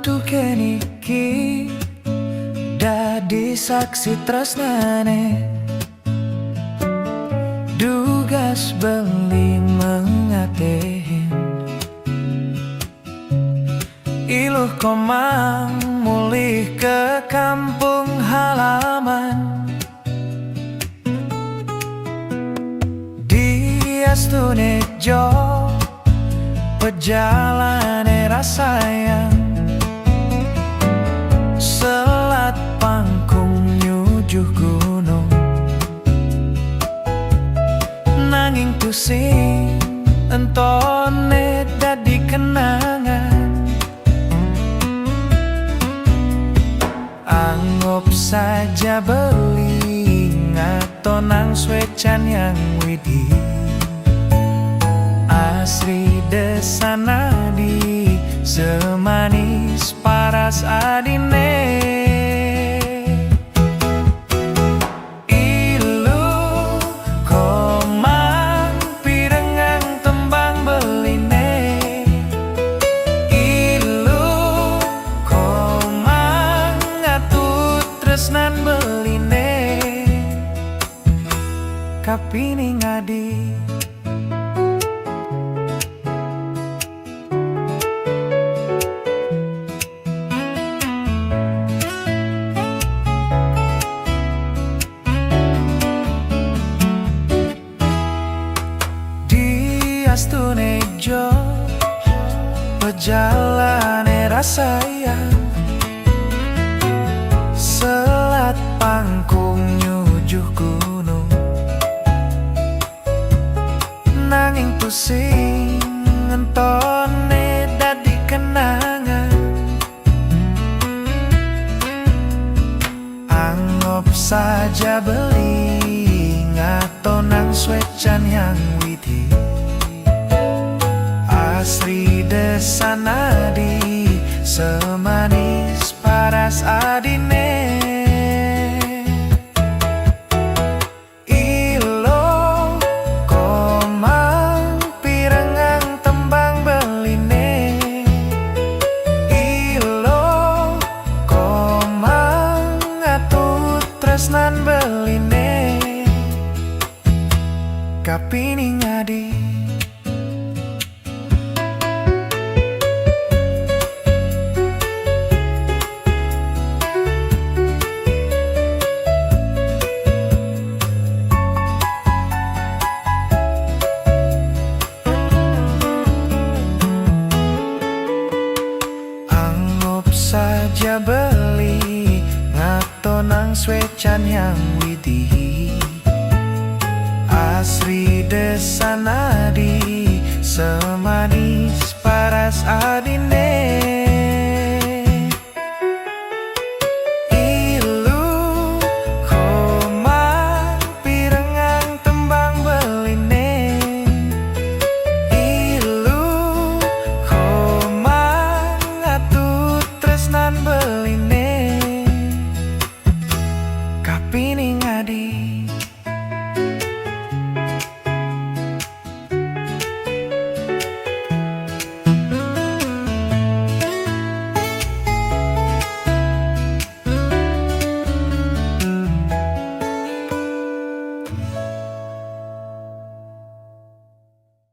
Watu keniki dadi saksi tresnane, dugas beli mengatehin iluh komang mulih ke kampung halaman. Diastune jo pejalane rasayang, selat pangkung nyujuh gunung, nanging pusing entone dadi kenangan. Anggap saja beli ngatonang swecan yang widih, asri desanadi semanis paras adine. Ilu komang pirengang tembang beline, ilu komang ngatut tresnan beline, kapini ngadi. Diastune jo pejalane rasayang, selat pangkung nyujuh gunung, nanging pusing entone dadi kenangan. Anggap saja beli ngatonang swecan yang widih, asri desanadi semanis paras adine. Ilo komang pirengang tembang beline, ilo komang ngatut tresnan beline, kapini ngadi. Saja beli ngatonang swecan yang widih, asri desanadi semanis